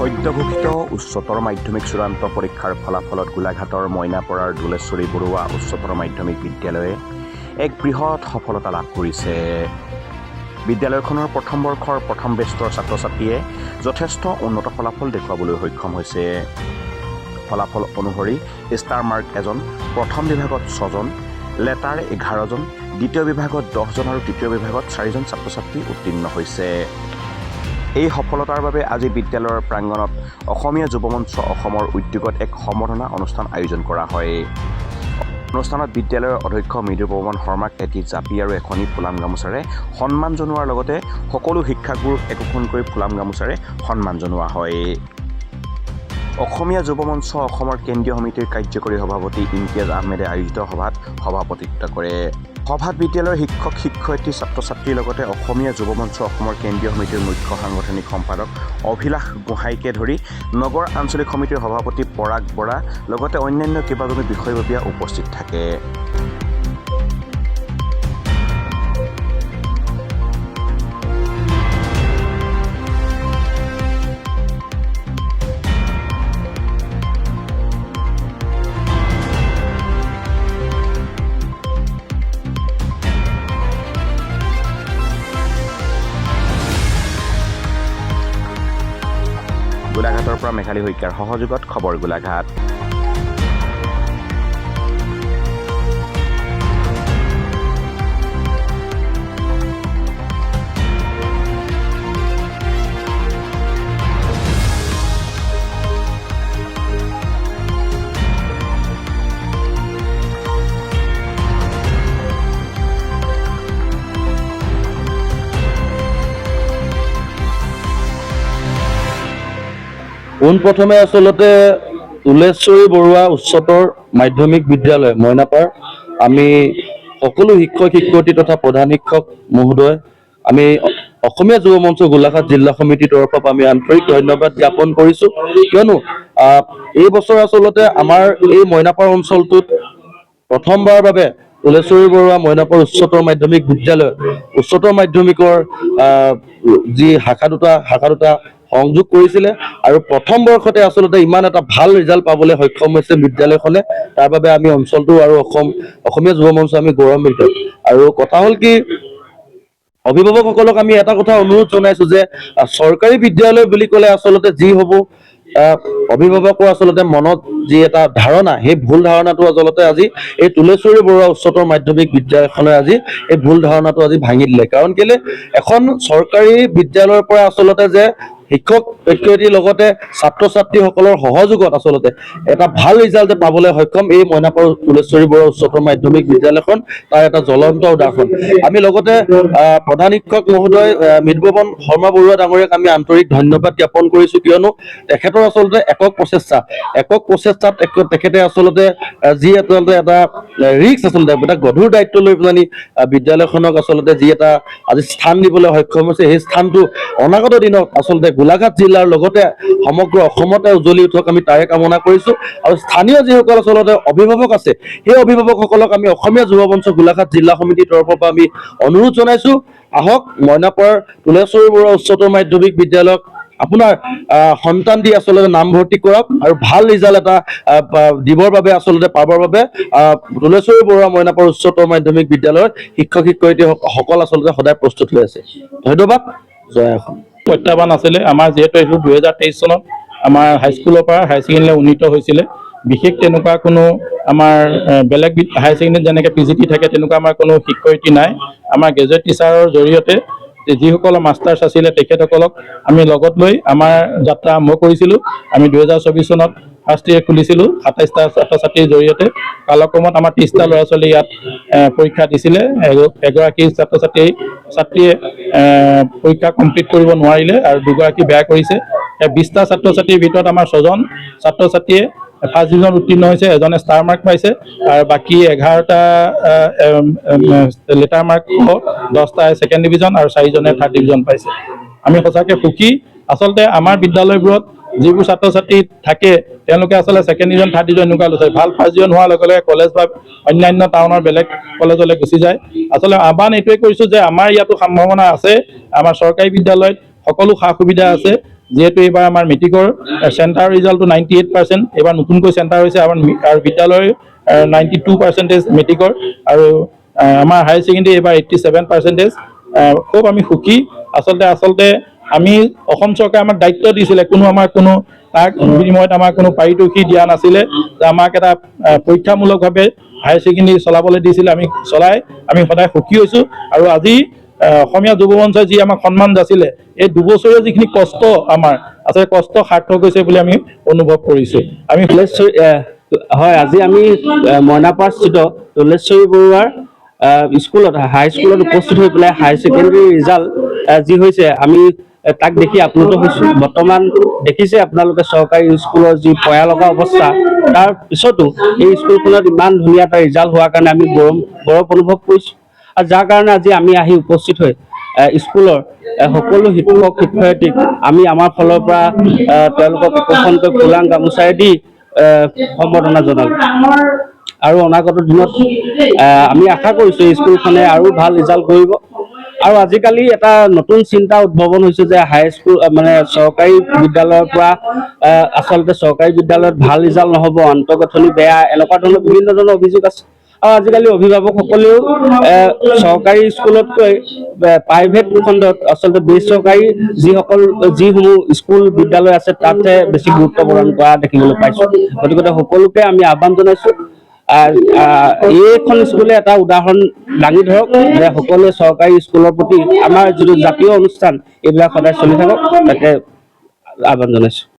সদ্যঘোষিত উচ্চতৰ মাধ্যমিক চূড়ান্ত পৰীক্ষাৰ ফলাফলত গোলাঘাটৰ মইনাপাৰাৰ দুলেশ্বৰী বৰুৱা উচ্চতৰ মাধ্যমিক বিদ্যালয়ে এক বৃহৎ সফলতা লাভ কৰিছে। বিদ্যালয়খনৰ প্ৰথম বৰ্ষৰ প্ৰথম বেষ্টৰ ছাত্ৰ ছাত্ৰীয়ে যথেষ্ট উন্নত ফলাফল দেখুৱাবলৈ সক্ষম হৈছে। ফলাফল অনুসৰি ষ্টাৰ মাৰ্ক 1জন, প্ৰথম বিভাগত 6জন, লেটাৰ 11জন, দ্বিতীয় বিভাগত 10জন আৰু তৃতীয় বিভাগত 4জন ছাত্ৰ ছাত্ৰী উত্তীৰ্ণ হৈছে। এই সফলতাৰ বাবে আজি বিদ্যালয়ৰ প্ৰাংগণত অসমীয়া যুৱ মঞ্চ অসমৰ উদ্যোগত এক সম্বৰ্ধনা অনুষ্ঠান আয়োজন কৰা হয়। অনুষ্ঠানত বিদ্যালয়ৰ অধ্যক্ষ মৃদু পৱন শৰ্মাক এটি জাপি আৰু এখনি ফুলাম গামোচাৰে সন্মান জনোৱাৰ লগতে সকলো শিক্ষাগুৰুক একোখনকৈ ফুলাম গামোচাৰে সন্মান জনোৱা হয়। অসমীয়া যুৱ মঞ্চ অসমৰ কেন্দ্ৰীয় সমিতিৰ কাৰ্যকৰী সভাপতি ইমতিয়াজ আহমেদে আয়োজিত সভাত সভাপতিত্ব কৰে। সভাত বিদ্যালয়ৰ শিক্ষক শিক্ষয়িত্ৰী ছাত্ৰ ছাত্ৰীৰ লগতে অসমীয়া যুৱ মঞ্চ অসমৰ কেন্দ্ৰীয় সমিতিৰ মুখ্য সাংগঠনিক সম্পাদক অভিলাষ গোহাঁইকে ধৰি নগৰ আঞ্চলিক সমিতিৰ সভাপতি পৰাগ বৰা লগতে অন্যান্য কেইবাজনো বিষয়ববীয়া উপস্থিত থাকে। গোলাঘাটৰ পৰা মেঘালী শইকীয়াৰ সহযোগত খবৰ গোলাঘাট। পোনপ্ৰথমে আচলতে দুলেশ্বৰী বৰুৱা উচ্চতৰ মাধ্যমিক বিদ্যালয় মইনাপাৰ আমি সকলো শিক্ষক শিক্ষয়িত্ৰী তথা প্ৰধান শিক্ষক মহোদয় আমি অসমীয়া যুৱ মঞ্চ গোলাঘাট জিলা সমিতিৰ তৰফৰ পৰা আমি আন্তৰিক ধন্যবাদ জ্ঞাপন কৰিছোঁ। কিয়নো এই বছৰ আচলতে আমাৰ এই মইনাপাৰ অঞ্চলটোত প্ৰথমবাৰৰ বাবে দুলেশ্বৰী বৰুৱা মইনাপাৰ উচ্চতৰ মাধ্যমিক বিদ্যালয় উচ্চতৰ মাধ্যমিকৰ যি শাখা দুটা সংযোগ কৰিছিলে আৰু প্ৰথম বৰ্ষতে আচলতে ইমান এটা ভাল ৰিজাল্ট পাবলৈ সক্ষম হৈছে বিদ্যালয়খনে। তাৰ বাবে আমি অঞ্চলটো আৰু অসমীয়া যুৱ মঞ্চ আমি গৌৰৱান্বিত। আৰু কথা হ'ল কি, অভিভাৱকসকলক আমি এটা কথা অনুৰোধ জনাইছো যে চৰকাৰী বিদ্যালয় বুলি ক'লে আচলতে যি হ'ব অভিভাৱকৰ আচলতে মনত যি এটা ধাৰণা, সেই ভুল ধাৰণাটো আচলতে আজি এই দুলেশ্বৰী বৰুৱা উচ্চতৰ মাধ্যমিক বিদ্যালয়খনে আজি এই ভুল ধাৰণাটো আজি ভাঙি দিলে। কাৰণ কেলে এখন চৰকাৰী বিদ্যালয়ৰ পৰা আচলতে যে শিক্ষক শিক্ষয়িত্ৰীৰ লগতে ছাত্ৰ ছাত্ৰীসকলৰ সহযোগত আচলতে এটা ভাল ৰিজাল্ট পাবলৈ সক্ষম এই মইনাপাৰ দুলেশ্বৰী বৰুৱা উচ্চতৰ মাধ্যমিক বিদ্যালয়খন তাৰ এটা জ্বলন্ত উদাহৰণ। আমি লগতে প্ৰধান শিক্ষক মহোদয় মৃদু পৱন শৰ্মা বৰুৱা ডাঙৰীয়াক আমি আন্তৰিক ধন্যবাদ জ্ঞাপন কৰিছোঁ। কিয়নো তেখেতৰ আচলতে একক প্ৰচেষ্টাত তেখেতে আচলতে যি আচলতে এটা ৰিস্ক আচলতে এটা গধুৰ দায়িত্ব লৈ পেলানি বিদ্যালয়খনক আচলতে যি এটা আজি স্থান দিবলৈ সক্ষম হৈছে, সেই স্থানটো অনাগত দিনত আচলতে গোলাঘাট জিলাৰ লগতে সমগ্ৰ অসমতে উজ্বলি উঠক আমি তাৰে কামনা কৰিছোঁ। আৰু স্থানীয় যিসকল আচলতে অভিভাৱক আছে, সেই অভিভাৱকসকলক আমি অসমীয়া যুৱ মঞ্চ গোলাঘাট জিলা সমিতিৰ তৰফৰ পৰা আমি অনুৰোধ জনাইছোঁ, আহক মইনাপাৰ দুলেশ্বৰী বৰুৱা উচ্চতৰ মাধ্যমিক বিদ্যালয়ক আপোনাৰ সন্তান দি আচলতে নামভৰ্তি কৰক আৰু ভাল ৰিজাল্ট এটা দিবৰ বাবে আচলতে পাবৰ বাবে দুলেশ্বৰী বৰুৱা মইনাপাৰ উচ্চতৰ মাধ্যমিক বিদ্যালয়ৰ শিক্ষক শিক্ষয়িত্ৰীসকল আচলতে সদায় প্ৰস্তুত হৈ আছে। ধন্যবাদ। জয় অসম। প্ৰত্যাহ্বান আছিলে আমাৰ, যিহেতু এইটো 2023 চনত আমাৰ হাইস্কুলৰ পৰা হায়াৰ ছেকেণ্ডেৰীলৈ উন্নীত হৈছিলে। বিশেষ তেনেকুৱা কোনো আমাৰ বেলেগ হায়াৰ ছেকেণ্ডেৰীত যেনেকৈ PGT থাকে তেনেকুৱা আমাৰ কোনো শিক্ষয়িত্ৰী নাই। আমাৰ গ্ৰেজুৱেট টিচাৰৰ জৰিয়তে যিসকল মাষ্টাৰ্ছ আছিলে তেখেতসকলক আমি লগত লৈ আমাৰ যাত্ৰা আৰম্ভ কৰিছিলোঁ। আমি 2024 চনত ফাৰ্ষ্ট ইয়েৰ খুলিছিলোঁ 27টা ছাত্ৰ ছাত্ৰীৰ জৰিয়তে। কালক্ৰমত আমাৰ 30টা ল'ৰা ছোৱালী ইয়াত পৰীক্ষা দিছিলে। এগৰাকী ছাত্ৰ ছাত্ৰীয়ে পৰীক্ষা কমপ্লিট কৰিব নোৱাৰিলে আৰু দুগৰাকী বেয়া কৰিছে। 20টা ছাত্ৰ ছাত্ৰীৰ ভিতৰত আমাৰ 6জন ছাত্ৰ ছাত্ৰীয়ে ফাৰ্ষ্ট ডিভিজন উত্তীৰ্ণ হৈছে, এজনে ষ্টাৰ মাৰ্ক পাইছে আৰু বাকী 11টা লেটাৰ মাৰ্ক 10টাই ছেকেণ্ড ডিভিজন আৰু 4জনে থাৰ্ড ডিভিজন পাইছে। আমি সঁচাকৈ সুখী। আচলতে আমাৰ বিদ্যালয়বোৰত যিবোৰ ছাত্ৰ ছাত্ৰী থাকে তেওঁলোকে আচলতে ছেকেণ্ড ডিভিজন থাৰ্ড ডিভিজন এনেকুৱা লৈছে। ভাল ফাৰ্ষ্ট ডিভিজন হোৱাৰ লগে লগে কলেজ বা অন্যান্য টাউনৰ বেলেগ কলেজলৈ গুচি যায়। আচলতে আহ্বান এইটোৱে কৰিছোঁ যে আমাৰ ইয়াতো সম্ভাৱনা আছে, আমাৰ চৰকাৰী বিদ্যালয়ত সকলো সা সুবিধা আছে। যিহেতু এইবাৰ আমাৰ মেট্ৰিকৰ চেণ্টাৰ ৰিজাল্টটো 98%, এইবাৰ নতুনকৈ চেণ্টাৰ হৈছে আমাৰ আৰু বিদ্যালয়ৰ 92% মেট্ৰিকৰ, আৰু আমাৰ হায়াৰ ছেকেণ্ডেৰী এইবাৰ 87%। খুব আমি সুখী। আচলতে আমি অসম চৰকাৰে আমাক দায়িত্ব দিছিলে, আমাৰ কোনো তাৰ বিনিময়ত আমাৰ কোনো পাৰিতোষিক দিয়া নাছিলে, যে আমাক এটা পৰীক্ষামূলকভাৱে হায়াৰ ছেকেণ্ডেৰী চলাবলৈ দিছিলে। আমি সদায় সুখী হৈছোঁ। আৰু আজি অসমীয়া যুৱ মঞ্চই যি আমাক সন্মান যাচিলে, এই দুবছৰীয়া যিখিনি কষ্ট আমাৰ আচলতে কষ্ট সাৰ্থক হৈছে বুলি আমি অনুভৱ কৰিছোঁ। আমি হয়, আজি আমি মইনাপাৰস্থিত তুলেশ্বৰী বৰুৱাৰ স্কুলত হাইস্কুলত উপস্থিত হৈ পেলাই হায়াৰ ছেকেণ্ডেৰী ৰিজাল্ট যি হৈছে আমি তাক দেখি আপ্লুত হৈছোঁ। বৰ্তমান দেখিছে আপোনালোকে চৰকাৰী স্কুলৰ যি পয়া লগা অৱস্থা, তাৰ পিছতো এই স্কুলখনত ইমান ধুনীয়া এটা ৰিজাল্ট হোৱাৰ কাৰণে আমি গৌৰৱ অনুভৱ কৰিছোঁ। আৰু যাৰ কাৰণে আজি আমি আহি উপস্থিত হৈ স্কুলৰ সকলো শিক্ষক শিক্ষয়িত্ৰীক আমি আমাৰ ফালৰ পৰা তেওঁলোকক একোখনকৈ ফুলাং গামোচাৰে দি সম্বৰ্ধনা জনালোঁ। আৰু অনাগত দিনত আমি আশা কৰিছোঁ স্কুলখনে আৰু ভাল ৰিজাল্ট কৰিব। আৰু আজিকালি এটা নতুন চিন্তা উদ্ভাৱন হৈছে যে হাইস্কুল চৰকাৰী বিদ্যালয়ৰ পৰা আচলতে চৰকাৰী বিদ্যালয়ত ভাল ৰিজাল্ট নহ'ব, আন্তঃগাঁথনি বেয়া, এনেকুৱা ধৰণৰ বিভিন্ন ধৰণৰ অভিযোগ আছে। আৰু আজিকালি অভিভাৱকসকলেও চৰকাৰী স্কুলতকৈ প্ৰাইভেট খণ্ডত আচলতে বেচৰকাৰী যিসমূহ স্কুল বিদ্যালয় আছে তাতহে বেছি গুৰুত্ব প্ৰদান কৰা দেখিবলৈ পাইছোঁ। গতিকে সকলোকে আমি আহ্বান জনাইছোঁ, এইখন স্কুলে এটা উদাহৰণ দাঙি ধৰক যে সকলোৱে চৰকাৰী স্কুলৰ প্ৰতি আমাৰ যিটো জাতীয় অনুষ্ঠান এইবিলাক সদায় চলি থাকক, তাকে আহ্বান জনাইছোঁ।